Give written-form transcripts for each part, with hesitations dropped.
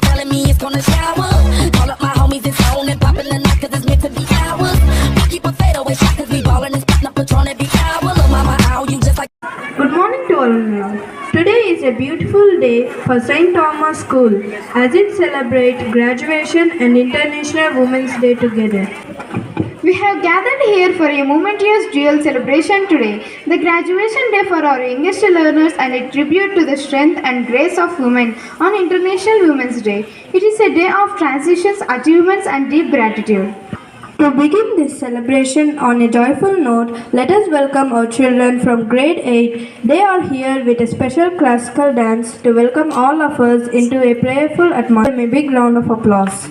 telling me it's gonna shower. Call up my homies, it's on and popping the night 'cause it's meant to be ours. We keep a fadeaway shot 'cause we ballin' and spittin' up Patron every hour. Lil' mama, how you just like. Good morning to all of you. Today is a beautiful day for St. Thomas School as it celebrates graduation and International Women's Day together. We have gathered here for a momentous dual celebration today, the graduation day for our youngest learners and a tribute to the strength and grace of women on International Women's Day. It is a day of transitions, achievements and deep gratitude. To begin this celebration on a joyful note, let us welcome our children from grade 8. They are here with a special classical dance to welcome all of us into a prayerful atmosphere. A big round of applause.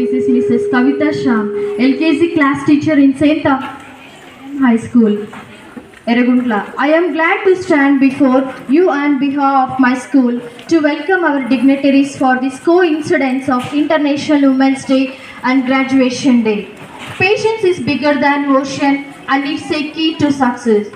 This is Mrs. Kavita Sham, LKG class teacher in St. High School, Eraguntla. I am glad to stand before you on behalf of my school to welcome our dignitaries for this coincidence of International Women's Day and Graduation Day. Patience is bigger than ocean and it's a key to success.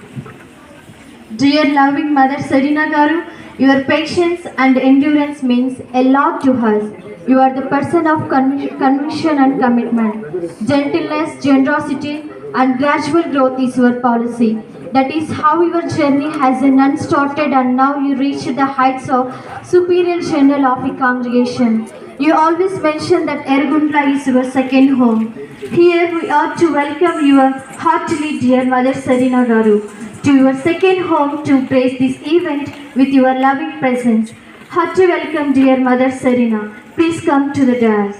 Dear loving Mother Serena Garu, your patience and endurance means a lot to us. You are the person of conviction and commitment. Gentleness, generosity and gradual growth is your policy. That is how your journey has been unstarted and now you reach the heights of Superior General of a congregation. You always mention that Eraguntla is your second home. Here we are to welcome you heartily, dear Mother Serena Garu, to your second home to grace this event with your loving presence. Hearty welcome, dear Mother Serena. Please come to the dais.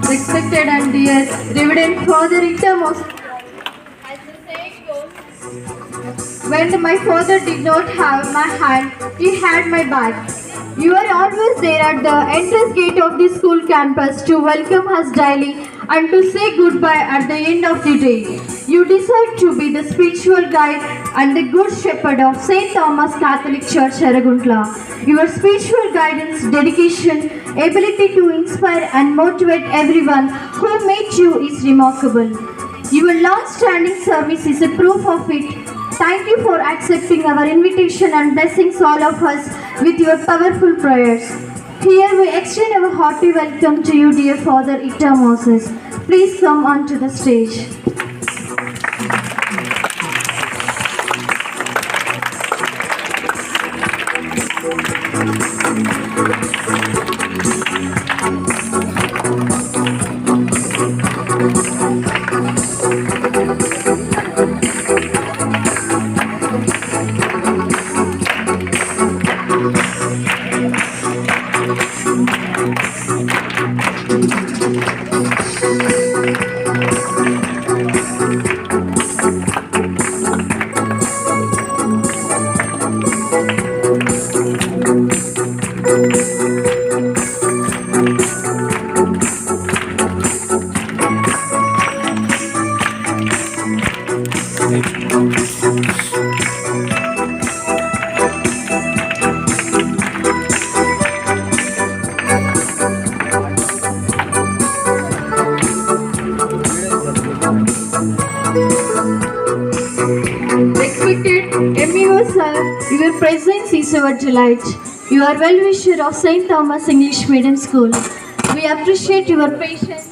Respected and dear Reverend Father Itamos, as the saying goes, when my father did not have my hand, he had my back. You are always there at the entrance gate of the school campus to welcome us daily and to say goodbye at the end of the day. You decide to be the spiritual guide and the good shepherd of St. Thomas Catholic Church, Eraguntla. Your spiritual guidance, dedication, ability to inspire and motivate everyone who met you is remarkable. Your long-standing service is a proof of it. Thank you for accepting our invitation and blessings all of us with your powerful prayers. Here we extend our hearty welcome to you, dear Father Ita Moses. Please come onto the stage. presence is our delight. You are well-wisher of St. Thomas English Medium School. We appreciate your patience,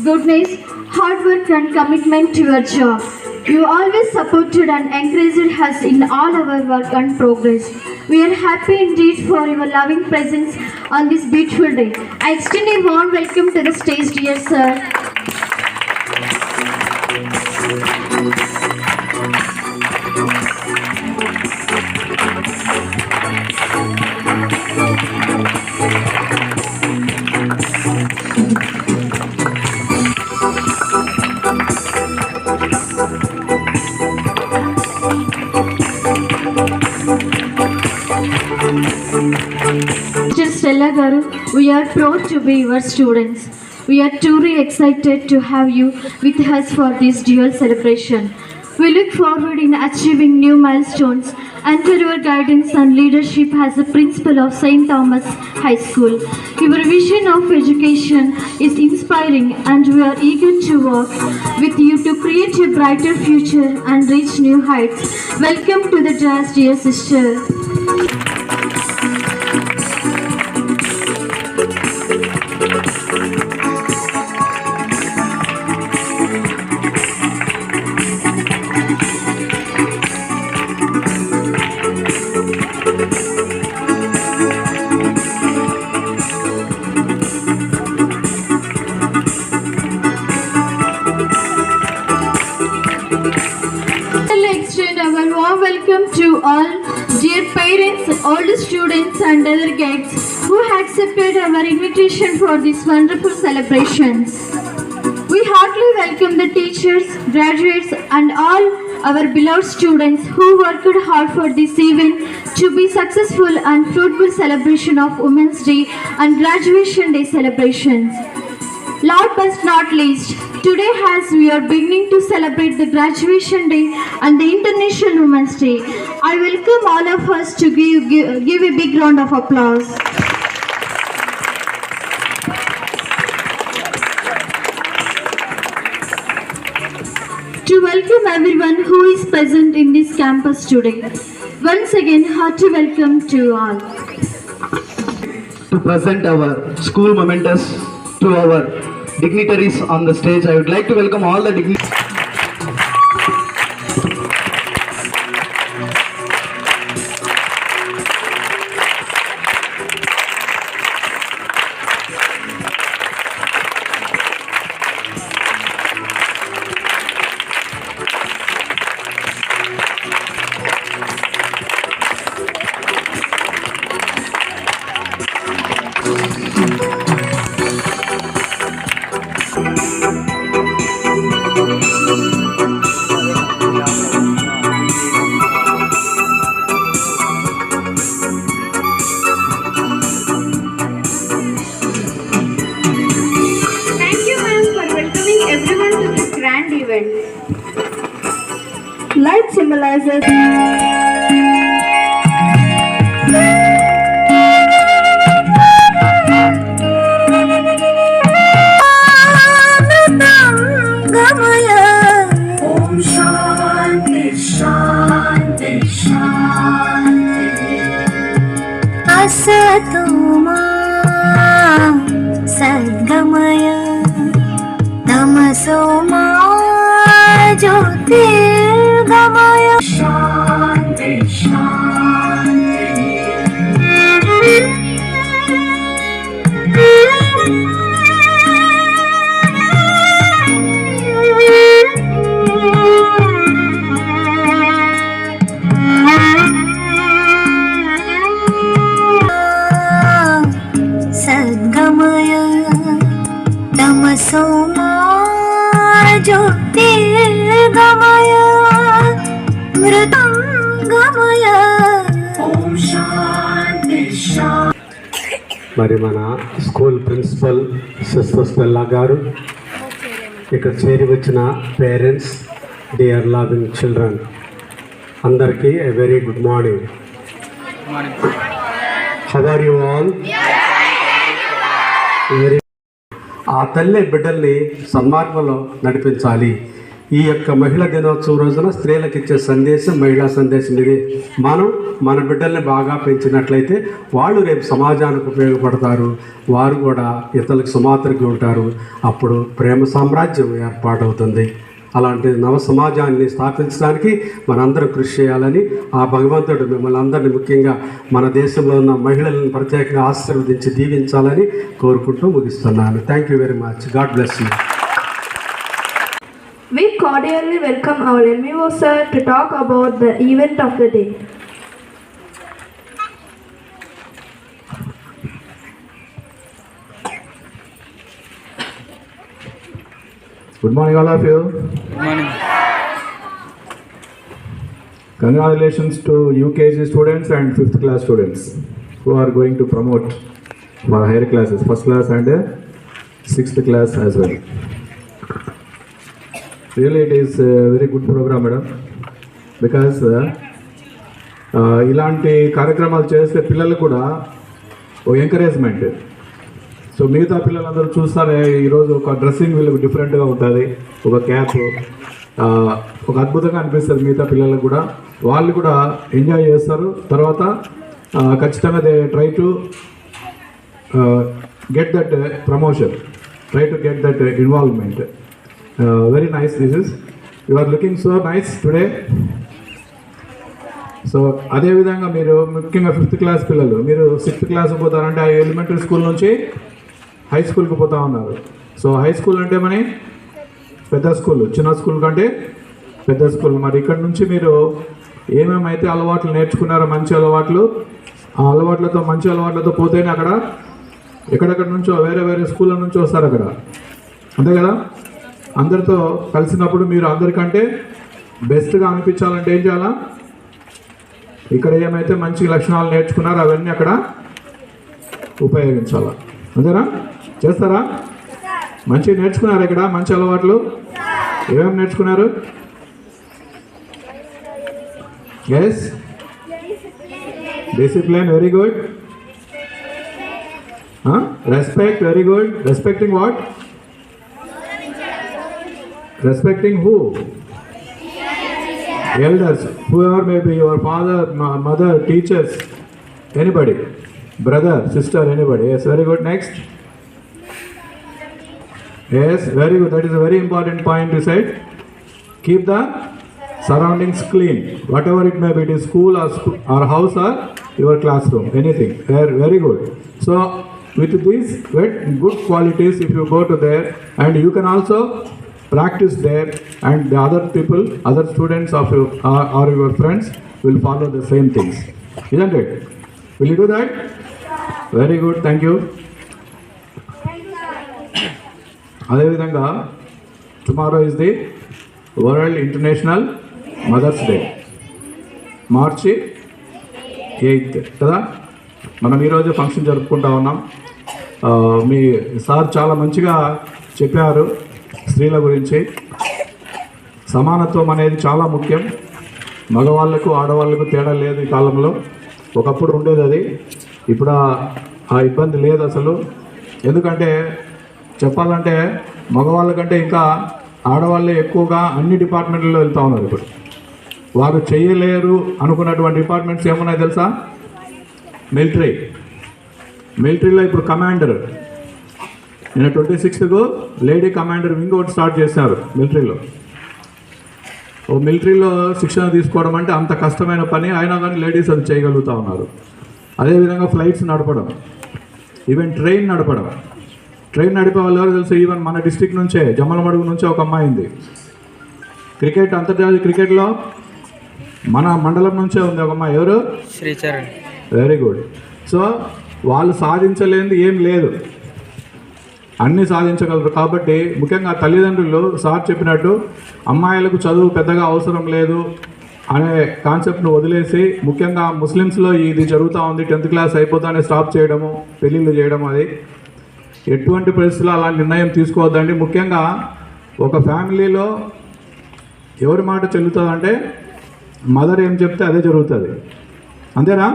goodness, hard work and commitment to your job. You always supported and encouraged us in all our work and progress. We are happy indeed for your loving presence on this beautiful day. I extend a warm welcome to the stage, dear sir. Mr. Stella Garu, we are proud to be your students. We are truly excited to have you with us for this dual celebration. We look forward in achieving new milestones under your guidance and leadership as a principal of St. Thomas High School. Your vision of education is inspiring and we are eager to work with you to create a brighter future and reach new heights. Welcome to the dance, dear sister. Extend our warm welcome to all dear parents, old students and other guests who accepted our invitation for these wonderful celebrations. We heartily welcome the teachers, graduates and all our beloved students who worked hard for this event to be successful and fruitful celebration of Women's Day and Graduation Day celebrations. Last but not least, today as we are beginning to celebrate the Graduation Day and the International Women's Day, I welcome all of us to give a big round of applause. To welcome everyone who is present in this campus today. Once again, hearty welcome to all. To present our school mementos to our dignitaries on the stage, I would like to welcome all the dignitaries. Thank you, ma'am, for welcoming everyone to this grand event. Light symbolizes Om Shanti Shanti Shanti Asatoma Sadgamaya Tamasoma Jyotirgamaya Shanti Sadgamaya Tamasoma Jyotirgamaya Mritangamaya Om Shanti Shanti. మరి మన school principal sister Stella గారు, ఇక్కడ చేరి వచ్చిన parents, dear loving children అందరికీ a very good morning. How are you all? Very. ఆ తల్లి బిడ్డల్ని సన్మార్గంలో నడిపించాలి. ఈ యొక్క మహిళా దినోత్సవం రోజున స్త్రీలకు ఇచ్చే సందేశం మహిళా సందేశం ఇది. మనం మన బిడ్డల్ని బాగా పెంచినట్లయితే వాళ్ళు రేపు సమాజానికి ఉపయోగపడతారు, వారు కూడా ఇతరులకు సుమాత్రకి ఉంటారు. అప్పుడు ప్రేమ సామ్రాజ్యం ఏర్పాటవుతుంది. అలాంటి నవ సమాజాన్ని స్థాపించడానికి మనందరం కృషి చేయాలని ఆ భగవంతుడు మిమ్మల్ని అందరినీ, ముఖ్యంగా మన దేశంలో ఉన్న మహిళలను ప్రత్యేకంగా ఆశీర్వదించి దీవించాలని కోరుకుంటూ ముగిస్తున్నాను. Thank you very much. God bless you. We cordially welcome our MEO sir to talk about the event of the day. Good morning, all of you. Good morning. Congratulations to UKG students and 5th class students who are going to promote for higher classes, 1st class and 6th class as well. Really, it is a very good program, madam, because ఇలాంటి కార్యక్రమాలు చేస్తే పిల్లలు కూడా ఒక encouragement. So మిగతా పిల్లలందరూ చూస్తారే, ఈరోజు ఒక డ్రెస్సింగ్ వీళ్ళకి డిఫరెంట్గా ఉంటుంది, ఒక క్యాప్, ఒక అద్భుతంగా అనిపిస్తుంది మిగతా పిల్లలకు కూడా. వాళ్ళు కూడా ఎంజాయ్ చేస్తారు. తర్వాత ఖచ్చితంగా they try to get that promotion, try to get that involvement. Very nice. This is you are looking so nice today. So అదేవిధంగా మీరు ముఖ్యంగా 5th క్లాస్ పిల్లలు, మీరు 6th క్లాస్కి పోతారంటే ఆ ఎలిమెంటరీ స్కూల్ నుంచి హై స్కూల్కి పోతా ఉన్నారు. సో హై స్కూల్ అంటే మన పెద్ద స్కూల్, చిన్న స్కూల్ కంటే పెద్ద స్కూల్. మరి ఇక్కడ నుంచి మీరు ఏమేమైతే అలవాట్లు నేర్చుకున్నారో, మంచి అలవాట్లు, ఆ అలవాట్లతో మంచి అలవాట్లతో పోతేనే అక్కడ ఎక్కడెక్కడ నుంచో వేరే వేరే స్కూళ్ళ నుంచి వస్తారు అక్కడ, అంతే కదా. అందరితో కలిసినప్పుడు మీరు అందరికంటే బెస్ట్గా అనిపించాలంటే ఏం చేయాలా? ఇక్కడ ఏమైతే మంచి లక్షణాలు నేర్చుకున్నారో అవన్నీ అక్కడ ఉపయోగించాలా, అంతేనా? చేస్తారా? మంచిగా నేర్చుకున్నారు ఇక్కడ, మంచి అలవాట్లు ఏమేమి నేర్చుకున్నారు? Yes, discipline, very good. Respect, very good. Respecting what? Respecting who? Elders, whoever may be, your father, mother, teachers, anybody, brother, sister, anybody. Yes, very good. Next. Yes, very good. That is a very important point you said. Keep the surroundings clean, whatever it may be. It is school or house or your classroom, anything. Very good. So with these good qualities, if you go to there, and you can also practice there, and the other people, other students of you or your friends will follow the same things, isn't it? Will you do that? Very good. Thank you. అదేవిధంగా tomorrow is the World International Mother's Day, March 8th కదా. మనం ఈరోజు function జరుపుకుంటా ఉన్నాం. మీ sir చాలా మంచిగా చెప్పారు స్త్రీల గురించి. సమానత్వం అనేది చాలా ముఖ్యం. మగవాళ్ళకు ఆడవాళ్ళకు తేడా లేదు ఈ కాలంలో. ఒకప్పుడు ఉండేది అది, ఇప్పుడు ఆ ఇబ్బంది లేదు అసలు. ఎందుకంటే చెప్పాలంటే మగవాళ్ళకంటే ఇంకా ఆడవాళ్ళే ఎక్కువగా అన్ని డిపార్ట్మెంట్లలో వెళ్తూ ఉన్నారు. ఇప్పుడు వారు చేయలేరు అనుకున్నటువంటి డిపార్ట్మెంట్స్ ఏమున్నాయి తెలుసా? మిలిటరీలో ఇప్పుడు కమాండర్, నిన్న 26కు లేడీ కమాండర్ వింగ్ ఒకటి స్టార్ట్ చేశారు మిలిటరీలో. మిలిటరీలో శిక్షణ తీసుకోవడం అంటే అంత కష్టమైన పని, అయినా కానీ లేడీస్ అది చేయగలుగుతూ ఉన్నారు. అదేవిధంగా ఫ్లైట్స్ నడపడం, ఈవెన్ ట్రైన్ నడిపే వాళ్ళు ఎవరు తెలుసు? ఈవెన్ మన డిస్టిక్ నుంచే, జమ్మలమడుగు నుంచే ఒక అమ్మాయి ఉంది. క్రికెట్, అంతర్జాతీయ క్రికెట్లో మన మండలం నుంచే ఉంది ఒక అమ్మాయి. ఎవరు? శ్రీచరణ్. Very good. సో వాళ్ళు సాధించలేనిది ఏం లేదు, అన్నీ సాధించగలరు. కాబట్టి ముఖ్యంగా తల్లిదండ్రులు సార్ చెప్పినట్టు అమ్మాయిలకు చదువు పెద్దగా అవసరం లేదు అనే కాన్సెప్ట్ను వదిలేసి, ముఖ్యంగా ముస్లిమ్స్లో ఇది జరుగుతూ ఉంది, 10th క్లాస్ అయిపోతానే స్టాప్ చేయడము, పెళ్ళిళ్ళు చేయడం, అది ఎటువంటి పరిస్థితుల్లో అలా నిర్ణయం తీసుకోవద్దండి. ముఖ్యంగా ఒక ఫ్యామిలీలో ఎవరి మాట చెల్లుతుందంటే మదర్ ఏం చెప్తే అదే జరుగుతుంది, అంతేనా?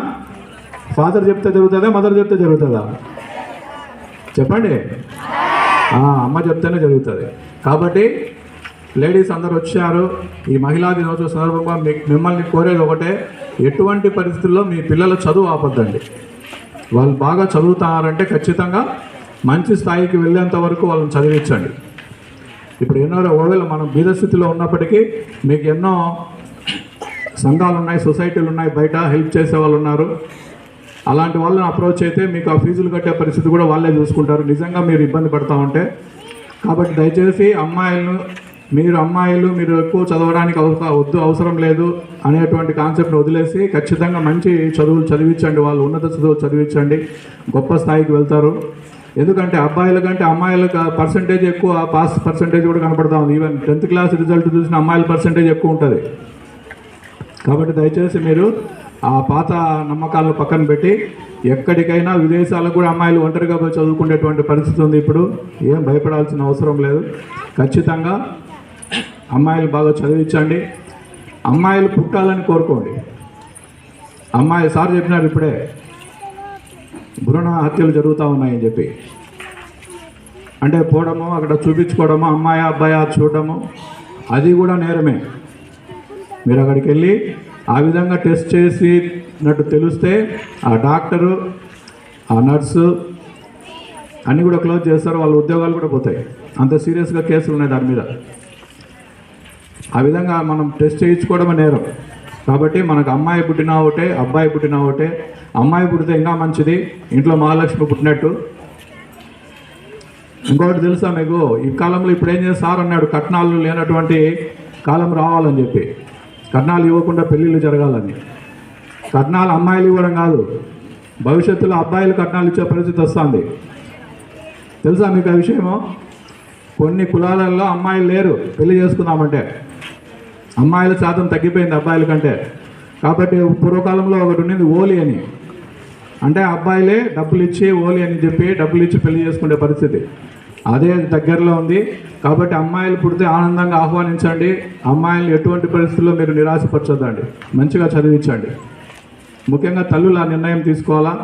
ఫాదర్ చెప్తే జరుగుతుందా, మదర్ చెప్తే జరుగుతుందా? చెప్పండి. అమ్మ చెప్తేనే జరుగుతుంది. కాబట్టి లేడీస్ అందరు వచ్చారు. ఈ మహిళా దినోత్సవ సందర్భంగా మిమ్మల్ని కోరేది ఒకటే, ఎటువంటి పరిస్థితుల్లో మీ పిల్లల చదువు ఆపొద్దండి. వాళ్ళు బాగా చదువుతున్నారంటే ఖచ్చితంగా మంచి స్థాయికి వెళ్ళేంత వరకు వాళ్ళని చదివించండి. ఇప్పుడు ఒకవేళ మనం బీద స్థితిలో ఉన్నప్పటికీ మీకు ఎన్నో సంఘాలు ఉన్నాయి, సొసైటీలు ఉన్నాయి, బయట హెల్ప్ చేసే వాళ్ళు ఉన్నారు. అలాంటి వాళ్ళని అప్రోచ్ అయితే మీకు ఆ ఫీజులు కట్టే పరిస్థితి కూడా వాళ్ళే చూసుకుంటారు, నిజంగా మీరు ఇబ్బంది పడతా ఉంటే. కాబట్టి దయచేసి అమ్మాయిలు మీరు ఎక్కువ చదవడానికి అవసరం లేదు అనేటువంటి కాన్సెప్ట్ని వదిలేసి ఖచ్చితంగా మంచి చదువులు చదివించండి, వాళ్ళు ఉన్నత చదువులు చదివించండి, గొప్ప స్థాయికి వెళ్తారు. ఎందుకంటే అబ్బాయిల కంటే అమ్మాయిలకు పర్సంటేజ్ ఎక్కువ, పాస్ పర్సంటేజ్ కూడా కనపడతా ఉంది. ఈవెన్ 10th క్లాస్ రిజల్ట్ చూసిన అమ్మాయిల పర్సంటేజ్ ఎక్కువ ఉంటుంది. కాబట్టి దయచేసి మీరు ఆ పాత నమ్మకాలను పక్కన పెట్టి ఎక్కడికైనా విదేశాలకు కూడా అమ్మాయిలు ఒంటరిగా పోయి చదువుకునేటువంటి పరిస్థితి ఉంది. ఇప్పుడు ఏం భయపడాల్సిన అవసరం లేదు. ఖచ్చితంగా అమ్మాయిలు బాగా చదివించండి, అమ్మాయిలు పుట్టాలని కోరుకోండి. సార్ చెప్పినారు ఇప్పుడే భ్రూణ హత్యలు జరుగుతూ ఉన్నాయని చెప్పి, అంటే పోవడము, అక్కడ చూపించుకోవడము, అమ్మాయి అబ్బాయి చూడడము, అది కూడా నేరమే. మీరు అక్కడికి వెళ్ళి ఆ విధంగా టెస్ట్ చేసినట్టు తెలిస్తే ఆ డాక్టరు, ఆ నర్సు అన్నీ కూడా క్లోజ్ చేస్తారు, వాళ్ళ ఉద్యోగాలు కూడా పోతాయి. అంత సీరియస్గా కేసులు ఉన్నాయి దాని మీద. ఆ విధంగా మనం టెస్ట్ చేయించుకోవడం నేరం. కాబట్టి మనకు అమ్మాయి పుట్టినా ఒకటే, అబ్బాయి పుట్టినా ఒకటే. అమ్మాయి పుడితే ఇంకా మంచిది, ఇంట్లో మహాలక్ష్మి పుట్టినట్టు. ఇంకొకటి తెలుసా మీకు, ఈ కాలంలో ఇప్పుడు ఏం చేస్తారు అన్నాడు, కట్నాలు లేనటువంటి కాలం రావాలని చెప్పి, కట్నాలు ఇవ్వకుండా పెళ్ళిళ్ళు జరగాలని. కట్నాలు అమ్మాయిలు ఇవ్వడం కాదు, భవిష్యత్తులో అబ్బాయిలు కట్నాలు ఇచ్చే పరిస్థితి వస్తుంది. తెలుసా మీకు ఆ విషయము? కొన్ని కులాలలో అమ్మాయిలు లేరు పెళ్లి చేసుకుందామంటే, అమ్మాయిల శాతం తగ్గిపోయింది అబ్బాయిల కంటే. కాబట్టి పూర్వకాలంలో ఒకటి ఉన్నది ఓలి అని, అంటే అబ్బాయిలే డబ్బులు ఇచ్చి ఓలి అని చెప్పి డబ్బులు ఇచ్చి పెళ్లి చేసుకునే పరిస్థితి. అదే దగ్గరలో ఉంది. కాబట్టి అమ్మాయిలు పుడితే ఆనందంగా ఆహ్వానించండి, అమ్మాయిలు ఎటువంటి పరిస్థితుల్లో మీరు నిరాశపరచొద్దండి, మంచిగా చదివించండి. ముఖ్యంగా తల్లులు ఆ నిర్ణయం తీసుకోవాలా.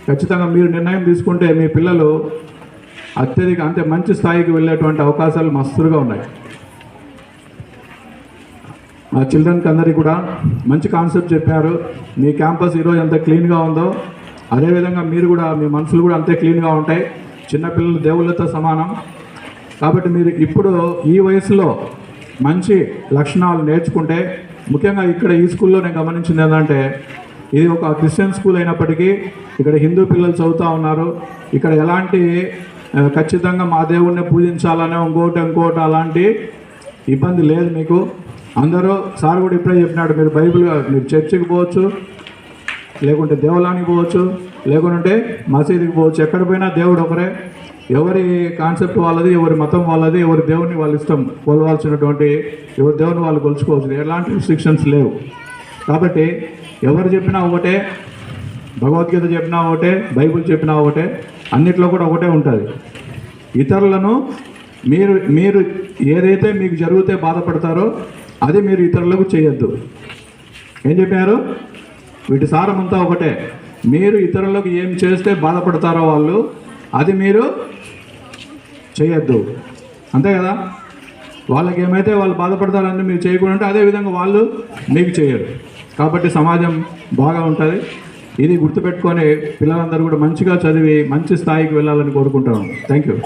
ఖచ్చితంగా మీరు నిర్ణయం తీసుకుంటే మీ పిల్లలు అంతే మంచి స్థాయికి వెళ్ళేటువంటి అవకాశాలు మస్తుగా ఉన్నాయి. మా చిల్డ్రన్కి అందరికీ కూడా మంచి కాన్సెప్ట్ చెప్పారు. మీ క్యాంపస్ ఈరోజు ఎంత క్లీన్గా ఉందో అదేవిధంగా మీరు కూడా, మీ మనసులు కూడా అంతే క్లీన్గా ఉంటాయి. చిన్నపిల్లలు దేవుళ్ళతో సమానం. కాబట్టి మీరు ఇప్పుడు ఈ వయసులో మంచి లక్షణాలు నేర్చుకుంటే, ముఖ్యంగా ఇక్కడ ఈ స్కూల్లో నేను గమనించింది ఏంటంటే, ఇది ఒక క్రిస్టియన్ స్కూల్ అయినప్పటికీ ఇక్కడ హిందూ పిల్లలు చదువుతూ ఉన్నారు. ఇక్కడ ఎలాంటి ఖచ్చితంగా మా దేవుణ్ణి పూజించాలనే ఇంకోటి అలాంటి ఇబ్బంది లేదు మీకు. అందరూ సార్ కూడా ఇప్పుడే చెప్పినాడు, మీరు చర్చికి పోవచ్చు, లేకుంటే దేవాలయానికి పోవచ్చు, లేకుంటే మసీదుకి పోవచ్చు. ఎక్కడ పోయినా దేవుడు ఒకరే. ఎవరి కాన్సెప్ట్ వాళ్ళది, ఎవరి మతం వాళ్ళది, ఎవరి దేవుని వాళ్ళ ఇష్టం కొలవాల్సినటువంటి ఎవరి దేవుని వాళ్ళు కొలుచుకోవచ్చు. ఎలాంటి రిస్ట్రిక్షన్స్ లేవు. కాబట్టి ఎవరు చెప్పినా ఒకటే, భగవద్గీత చెప్పినా ఒకటే, బైబిల్ చెప్పినా ఒకటే, అన్నిట్లో కూడా ఒకటే ఉంటుంది. ఇతరులను మీరు ఏదైతే మీకు జరిగితే బాధపడతారో అది మీరు ఇతరులకు చేయొద్దు. ఏం చెప్పారు? వీటి సారం అంతా ఒకటే. మీరు ఇతరులకు ఏం చేస్తే బాధపడతారో వాళ్ళు, అది మీరు చేయొద్దు. అంతే కదా? వాళ్ళకి ఏమైతే వాళ్ళు బాధపడతారని మీరు చేయకుండా అదేవిధంగా వాళ్ళు మీకు చేయరు. కాబట్టి సమాజం బాగా ఉంటుంది. ఇది గుర్తుపెట్టుకొని పిల్లలందరూ కూడా మంచిగా చదివి మంచి స్థాయికి వెళ్ళాలని కోరుకుంటాను. Thank you.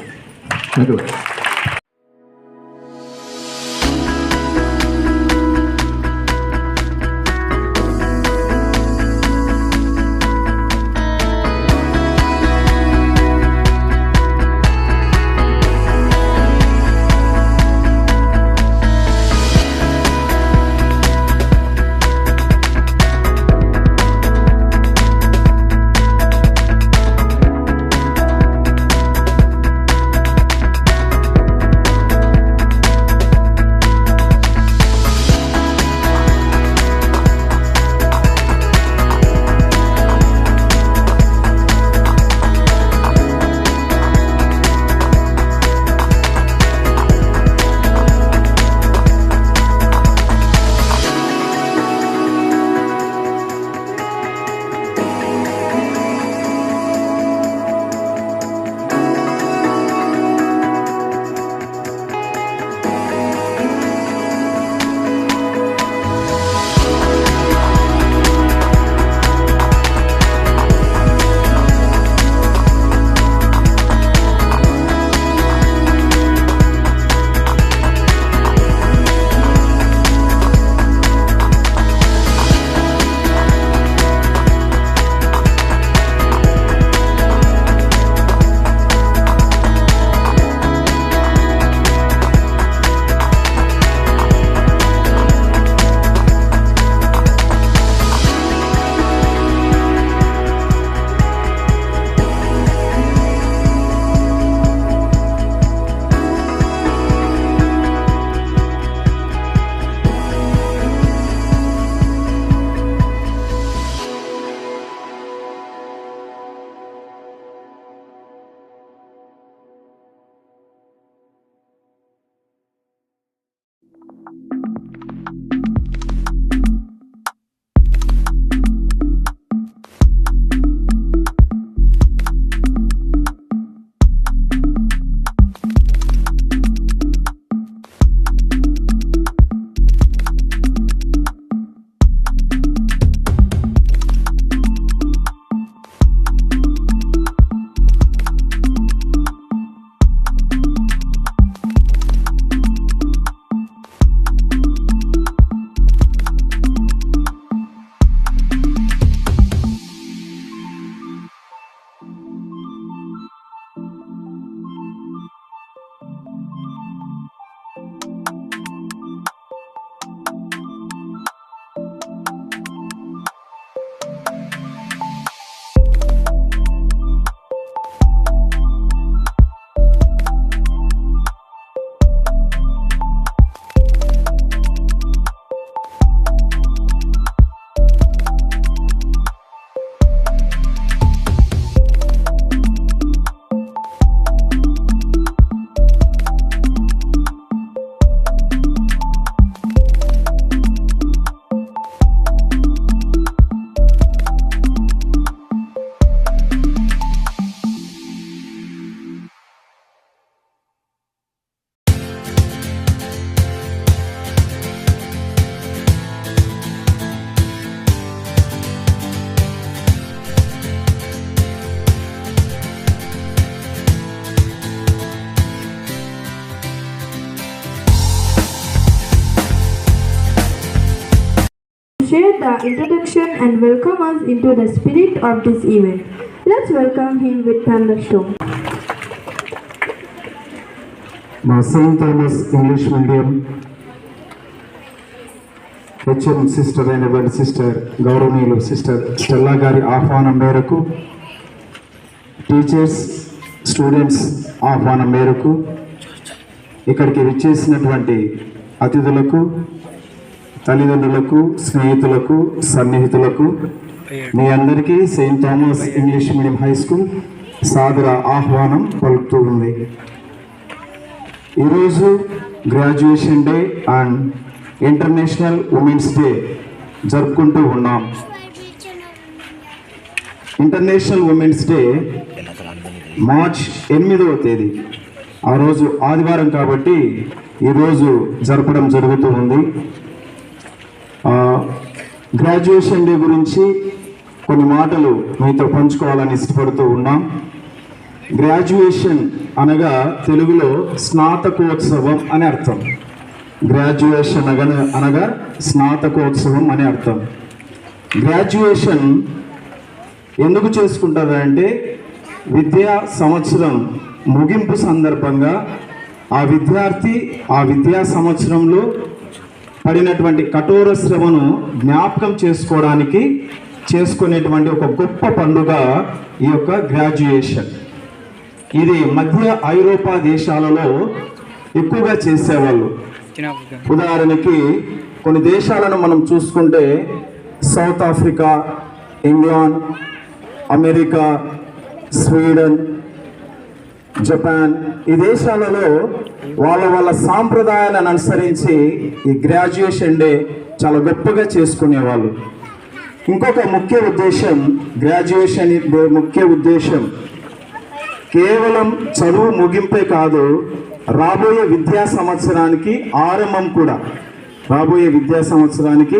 the introduction and welcome us into the spirit of this event. Let's welcome him with thunderstorm. మా Saint Thomas English medium HM sister అయినటువంటి సిస్టర్ గౌరవనీయులు సిస్టర్ స్టెల్లా గారి ఆహ్వానం మేరకు, టీచర్స్ స్టూడెంట్స్ ఆహ్వానం మేరకు ఇక్కడికి విచ్చేసినటువంటి అతిథులకు, తల్లిదండ్రులకు, స్నేహితులకు, సన్నిహితులకు మీ అందరికీ saint Thomas English medium high school సాదర ఆహ్వానం పలుకుతూ ఉంది. ఈరోజు graduation day and international women's day జరుపుకుంటూ ఉన్నాం. ఇంటర్నేషనల్ ఉమెన్స్ డే మార్చ్ 8వ తేదీ, ఆ రోజు ఆదివారం కాబట్టి ఈరోజు జరపడం జరుగుతూ ఉంది. గ్రాడ్యుయేషన్ డే గురించి కొన్ని మాటలు మీతో పంచుకోవాలని ఇష్టపడుతూ ఉన్నాం. గ్రాడ్యుయేషన్ అనగా తెలుగులో స్నాతకోత్సవం అని అర్థం. గ్రాడ్యుయేషన్ అనగా స్నాతకోత్సవం అని అర్థం. గ్రాడ్యుయేషన్ ఎందుకు చేసుకుంటారంటే విద్యా సంవత్సరం ముగింపు సందర్భంగా ఆ విద్యార్థి ఆ విద్యా సంవత్సరంలో పడినటువంటి కఠోర శ్రమను జ్ఞాపకం చేసుకోవడానికి చేసుకునేటువంటి ఒక గొప్ప పండుగ ఈ యొక్క గ్రాడ్యుయేషన్. ఇది మధ్య ఐరోపా దేశాలలో ఎక్కువగా చేసేవాళ్ళు. ఉదాహరణకి కొన్ని దేశాలను మనం చూసుకుంటే south Africa, England, America, Sweden, Japan, ఈ దేశాలలో వాళ్ళ సాంప్రదాయాలను అనుసరించి ఈ గ్రాడ్యుయేషన్ డే చాలా గొప్పగా చేసుకునేవాళ్ళు. ఇంకొక ముఖ్య ఉద్దేశం, గ్రాడ్యుయేషన్ డే ముఖ్య ఉద్దేశం కేవలం చదువు ముగింపే కాదు, రాబోయే విద్యా సంవత్సరానికి ఆరంభం కూడా. రాబోయే విద్యా సంవత్సరానికి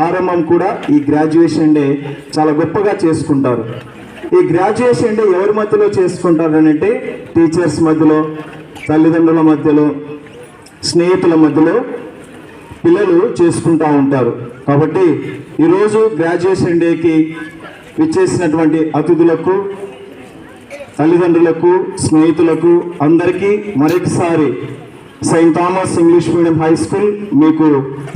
ఆరంభం కూడా ఈ గ్రాడ్యుయేషన్ డే చాలా గొప్పగా చేసుకుంటారు. ఈ గ్రాడ్యుయేషన్ డే ఎవరి మధ్యలో చేసుకుంటారనంటే టీచర్స్ మధ్యలో, తల్లిదండ్రుల మధ్యలో, స్నేహితుల మధ్యలో పిల్లలు చేసుకుంటూ ఉంటారు. కాబట్టి ఈరోజు గ్రాడ్యుయేషన్ డేకి విచ్చేసినటువంటి అతిథులకు, తల్లిదండ్రులకు, స్నేహితులకు అందరికీ మరొకసారి Saint Thomas English medium high school మీకు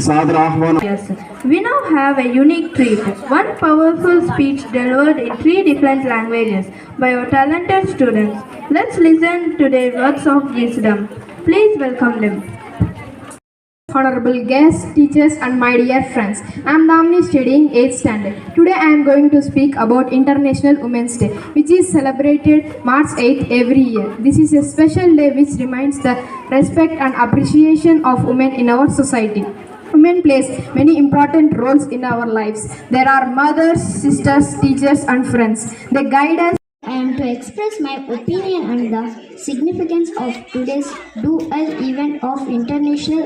సాదర ఆహ్వానం. Yes, we now have a unique treat. One powerful speech delivered in 3 different languages by our talented students. Let's listen to their words of wisdom. Please welcome them. Honorable guests, teachers and my dear friends, I am Damni studying 8th standard. Today I am going to speak about International Women's Day, which is celebrated March 8th every year. This is a special day which reminds the respect and appreciation of women in our society. Women plays many important roles in our lives. There are mothers, sisters, teachers and friends. They guide us. I am to express my opinion on the significance of today's dual event of International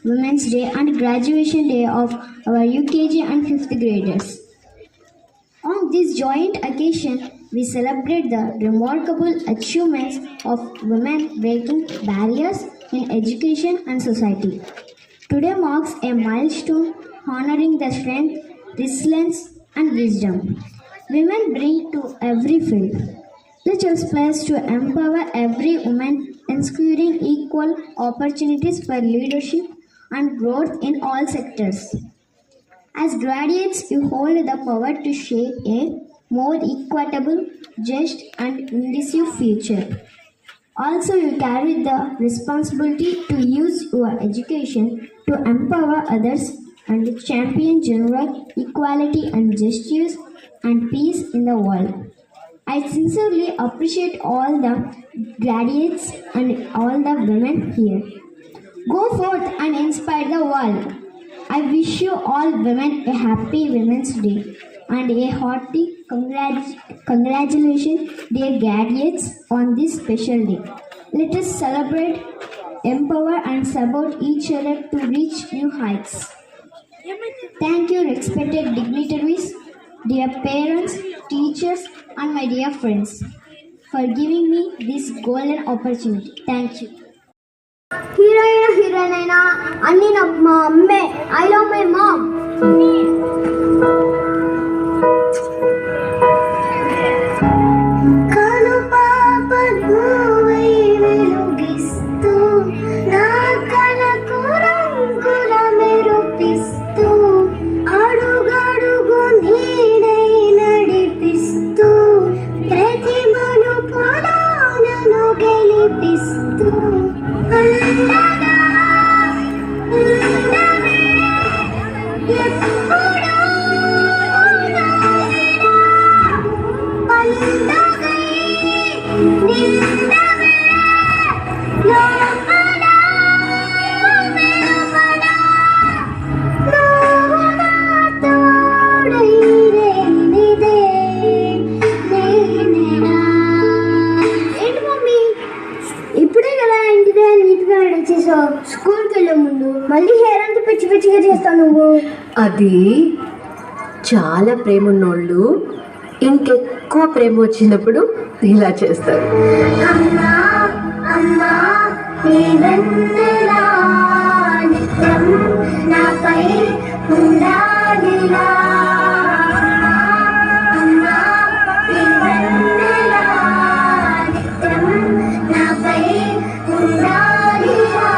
Women's Day and graduation day of our UKG and 5th graders. On this joint occasion, we celebrate the remarkable achievements of women breaking barriers in education and society. Today marks a milestone honoring the strength, resilience and wisdom women bring to every field. Let us pledge to empower every woman, ensuring equal opportunities for leadership and growth in all sectors. As graduates, you hold the power to shape a more equitable, just and inclusive future. Also, you carry the responsibility to use your education to empower others and champion general equality and justice and peace in the world. I sincerely appreciate all the graduates and all the women here. Go forth and inspire the world. I wish you all women a happy Women's Day and a hearty congratulations, dear graduates, on this special day. Let us celebrate, empower and support each other to reach new heights. Thank you, respected dignitaries, dear parents, teachers and my dear friends, for giving me this golden opportunity. Thank you. Heroine అయినా అన్ని మా అమ్మే. I love my mom. కను పాపను వెలుగిస్తూ నా కలకు రంగుల మెరుపిస్తూ అడుగడుగు నీడై నడిపిస్తూ ప్రతి మలుపులను గెలిపిస్తూ అండగా ఉండవే ఎప్పుడూ పండగై నిండవే లోపల వెలుపల నువ్వు నా తోడై లేనిదే నేనేనా. ఏంటి మమ్మీ ఇప్పుడే కదా ఇంటిదే నీట్గా రెడీ చేసావు, స్కూల్కి వెళ్ళే ముందు మళ్ళీ హెయిర్ అంతా పిచ్చి పిచ్చిగా చేస్తావు నువ్వు. అది చాలా ప్రేమ ఉన్నోళ్ళు ఇంకెక్కువ ప్రేమ వచ్చినప్పుడు ఇలా చేస్తారు. అమ్మా అమ్మా నీ వెన్నెలా నిత్యం నాపై ఉండాలిలా. అమ్మా నీ వెన్నెలా నిత్యం నాపై ఉండాలిలా.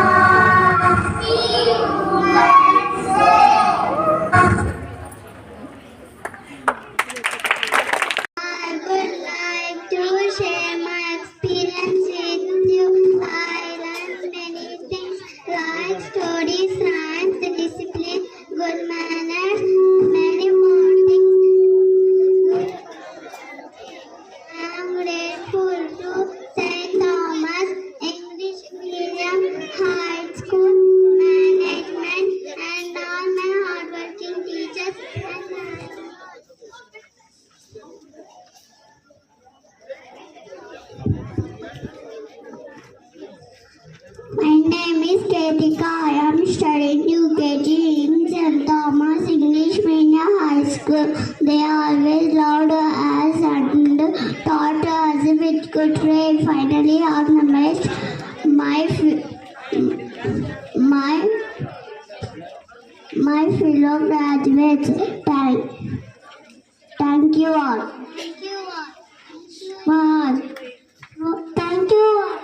I would like to share my experience with you. I learned many things like stories, science, discipline, good manners, many more things. I am grateful to St. Thomas English Medium High School management and all my hardworking teachers and my name is Ketika. I am studying UKG in St. Thomas English Medium High School. They always loved us and taught us with good grade. Finally, organized my fellow graduates. Thank you all. Thank you all. Thank you all.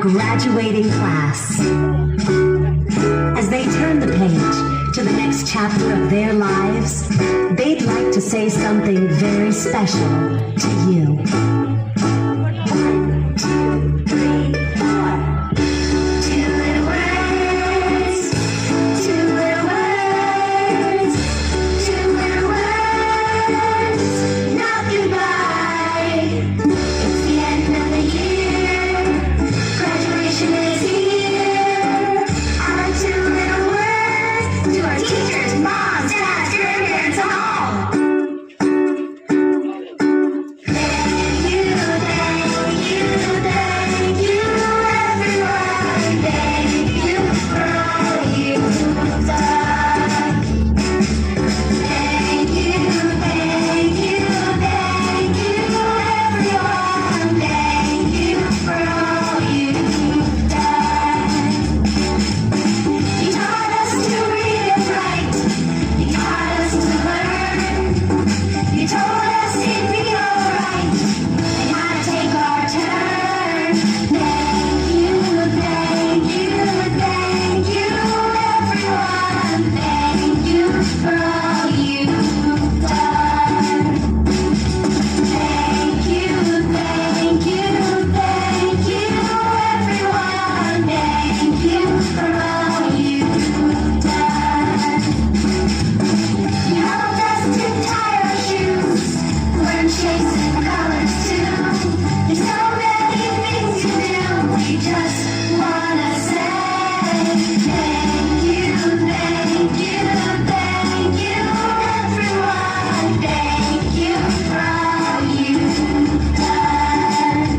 graduating class. As they turn the page to the next last chapter of their lives, they'd like to say something very special to you. 1, 2, 3, 4. 2 little words, 2 little words, 2 little words, not goodbye. It's the end of the year, graduation is here. Our 2 little words to our teachers, moms, dads, grandparents, and all. Thank you, thank you, thank you, everyone. Thank you for all you've done. Thank you, thank you, thank you, everyone. Thank you for all you've done. You taught us to read and write. You taught us to learn. You told us it'd be alright and how to take our turn. Thank you, thank you, thank you, everyone. Thank you for all you've done. Thank you, thank you, thank you, everyone. Thank you for all you've done. You helped us to tie our shoes, learn shapes and colors too. There's so many things you do. We just wanna say thank you, thank you, thank you, everyone. Thank you for all you've done.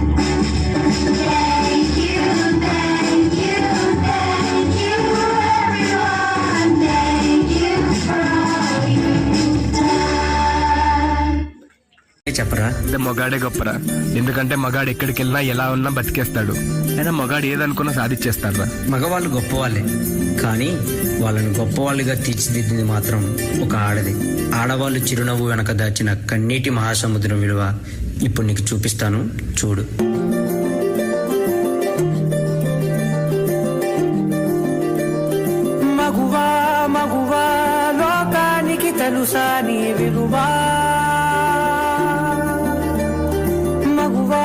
Thank you, thank you, thank you, everyone. Thank you for all you've done. చెప్పరా మగాడే గొప్పరా, ఎందుకంటే మగాడు ఎక్కడికి వెళ్ళినా ఎలా ఉన్నా బతికేస్తాడు. అయినా మగాడు ఏదనుకున్నా సాధించేస్తాడు. మగవాళ్ళు గొప్పవాళ్ళే, కానీ వాళ్ళని గొప్పవాళ్ళుగా తీర్చిదిద్దింది మాత్రం ఒక ఆడది. ఆడవాళ్ళు చిరునవ్వు వెనక దాచిన కన్నీటి మహాసముద్రం విలువ ఇప్పుడు నీకు చూపిస్తాను, చూడు. మగువా మగువా లోకానికి తెలుసా నీ విలువా. మగువా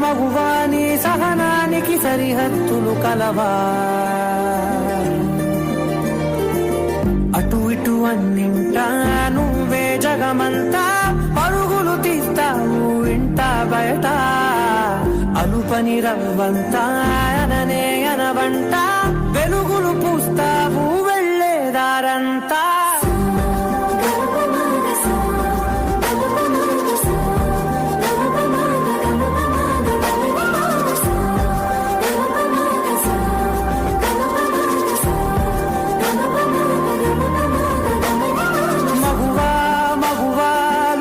మగువా నీ సహనానికి సరిహద్దులు కలవా. అటు ఇటు అన్నింటా నువ్వే జగమంతా, పరుగులు తీస్తావు ఇంట బయట. అలుపని రవ్వంతా అననే అనవంట, వెలుగులు పూస్తావు వెళ్ళేదారంతా. మగువా మగువా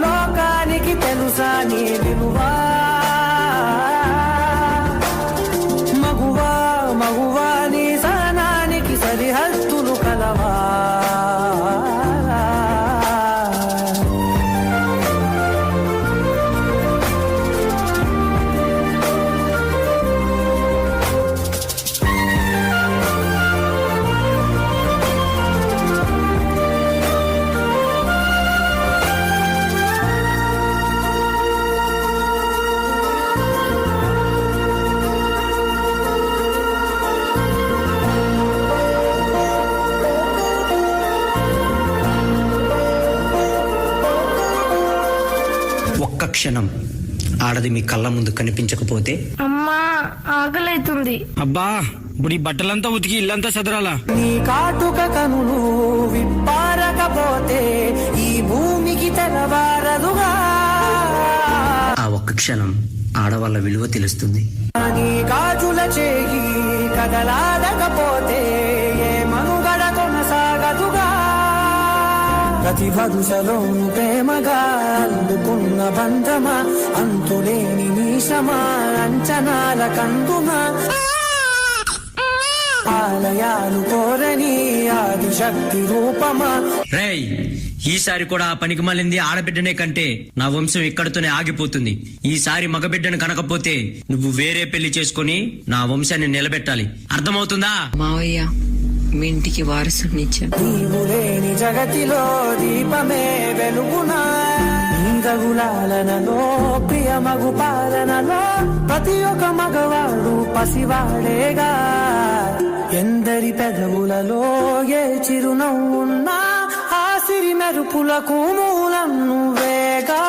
లోకానికి తెలుసా నీ విలువా. మగువా మగువా నీ సహనానికి సరిహద్దులు కలవా. ఒక్క క్షణం ఆడది మీ కళ్ళ ముందు కనిపించకపోతే అమ్మా ఆకలైతుంది. అబ్బా ఇప్పుడు ఈ బట్టలంతా ఉతికి ఇల్లంతా చదరాలా. నీ కాటుక కనులు విప్పారకపోతే ఈ భూమికి తెలవారదుగా. ఆ ఒక్క క్షణం ఆడవాళ్ళ విలువ తెలుస్తుంది. నీ గాజుల చేయి కదలాడకపోతే ఏ మనుగడ కొనసాగదుగా. ప్రతి వరుసలో ప్రేమగా అందుకున్న బంధమా, అంతులేని నీశమా అంచనాల కందుమా. ఆలయాలు కోరని ఆదిశక్తి రూపమా. రేయ్, ఈసారి కూడా ఆ పనికి మళ్ళింది ఆడబిడ్డనే కంటే నా వంశం ఇక్కడితోనే ఆగిపోతుంది. ఈసారి మగబిడ్డను కనకపోతే నువ్వు వేరే పెళ్లి చేసుకుని నా వంశాన్ని నిలబెట్టాలి. అర్థమవుతుందా? మావయ్య మీ ఇంటికి వారసునిచ్చాను. నీవు లేని జగతిలో దీపమే వెలుగునా, నీదగులాలనలో ప్రియ మగు పాలనలో ప్రతి ఒక్క మగవాడు పసివాడేగా. ఎందరి పెదవులలో ఏ చిరునవ్వున్నా ఆ సిరి మెరుపులకు మూలం నువ్వేగా.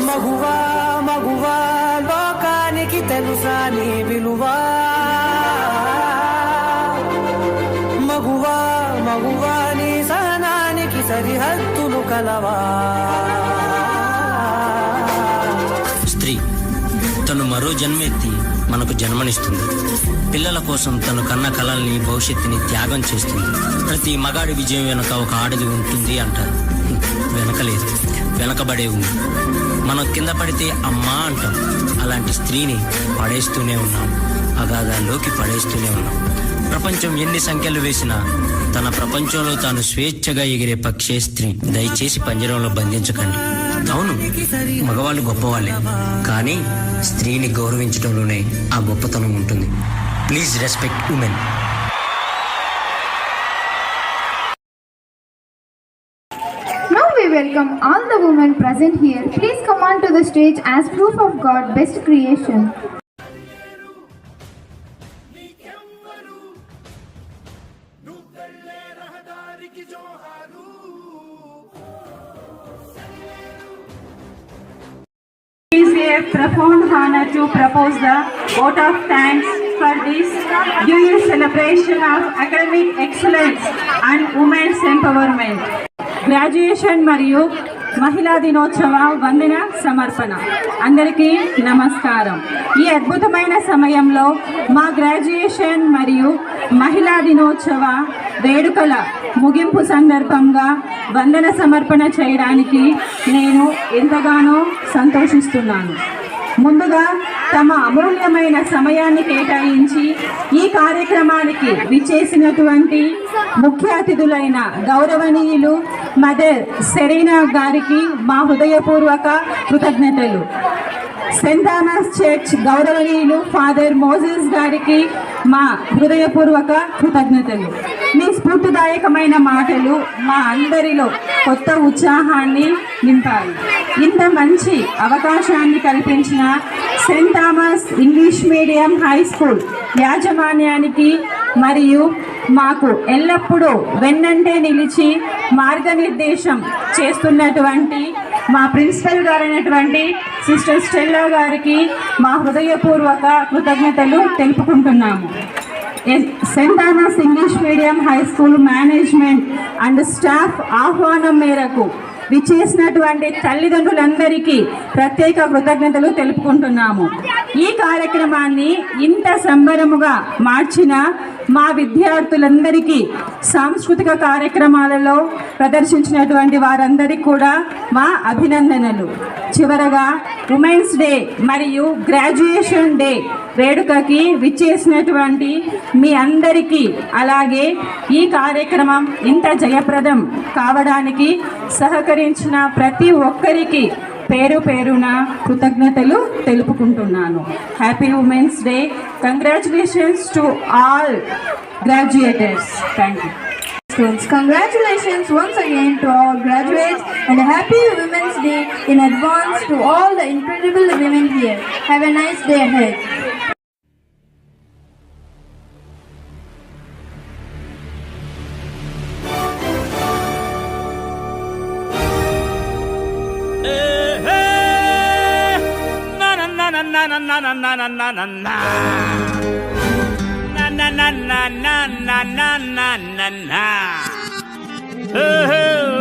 మగువా మగువా లోకానికి తెలుసా నీ విలువా, మగువా మగువా నీ సహనానికి సరిహద్దులు కలవా. స్త్రీ తను మరో జన్మెత్తి మనకు జన్మనిస్తుంది. పిల్లల కోసం తను కన్న కలల్ని భవిష్యత్తుని త్యాగం చేస్తుంది. ప్రతి మగాడి విజయం వెనుక ఒక ఆడది ఉంటుంది అంటారు. వెనకలేదు, వెనకబడే ఉంది. మనం కింద పడితే అమ్మా అంటాం. అలాంటి స్త్రీని పడేస్తూనే ఉన్నాం, అగాధాల్లోకి పడేస్తూనే ఉన్నాం. ప్రపంచం ఎన్ని సంఖ్యలు వేసినా తన ప్రపంచంలో తాను స్వేచ్ఛగా ఎగిరే పక్షే స్త్రీ. దయచేసి పంజరంలో బంధించకండి. అవును, మగవాళ్ళు గొప్పవాళ్ళే, కానీ స్త్రీని గౌరవించడంలోనే ఆ గొప్పతనం ఉంటుంది. Please respect women. Now we welcome all the women present here. Please come on to the stage as proof of God's best creation. It is a profound honor to propose the vote of thanks for this joyous celebration of academic excellence and women's empowerment. Graduation మరియు మహిళా దినోత్సవ వందన సమర్పణ. అందరికీ నమస్కారం. ఈ అద్భుతమైన సమయంలో మా గ్రాడ్యుయేషన్ మరియు మహిళా దినోత్సవ వేడుకల ముగింపు సందర్భంగా వందన సమర్పణ చేయడానికి నేను ఎంతగానో సంతోషిస్తున్నాను. ముందుగా తమ అమూల్యమైన సమయాన్ని కేటాయించి ఈ కార్యక్రమానికి విచ్చేసినటువంటి ముఖ్య అతిథులైన గౌరవనీయులు మదర్ సెరీనా గారికి మా హృదయపూర్వక కృతజ్ఞతలు. సెయింట్ థామస్ చర్చ్ గౌరవనీయులు ఫాదర్ మోజెస్ గారికి మా హృదయపూర్వక కృతజ్ఞతలు. మీ స్ఫూర్తిదాయకమైన మాటలు మా అందరిలో కొత్త ఉత్సాహాన్ని నింపాయి. ఇంత మంచి అవకాశాన్ని కల్పించిన Saint Thomas English medium high school యాజమాన్యానికి మరియు మాకు ఎల్లప్పుడూ వెన్నంటే నిలిచి మార్గనిర్దేశం చేస్తున్నటువంటి మా ప్రిన్సిపల్ గారైనటువంటి సిస్టర్ స్టెల్లా గారికి మా హృదయపూర్వక కృతజ్ఞతలు తెలుపుకుంటున్నాము. Saint Thomas English medium high school management and staff ఆహ్వానం మేరకు విచ్చేసినటువంటి తల్లిదండ్రులందరికీ ప్రత్యేక కృతజ్ఞతలు తెలుపుకుంటున్నాము. ఈ కార్యక్రమాన్ని ఇంత సంబరముగా మార్చిన మా విద్యార్థులందరికీ, సాంస్కృతిక కార్యక్రమాలలో ప్రదర్శించినటువంటి వారందరికీ కూడా మా అభినందనలు. చివరగా ఉమెన్స్ డే మరియు గ్రాడ్యుయేషన్ డే వేడుకకి విచ్చేసినటువంటి మీ అందరికీ, అలాగే ఈ కార్యక్రమం ఇంత జయప్రదం కావడానికి సహకరించిన ప్రతి ఒక్కరికి పేరు పేరున కృతజ్ఞతలు తెలుపుకుంటున్నాను. Happy women's day. Congratulations to all graduators. Thank you. Congratulations once again to all graduates and a happy Women's Day in advance to all the incredible women here. Have a nice day ahead. Oh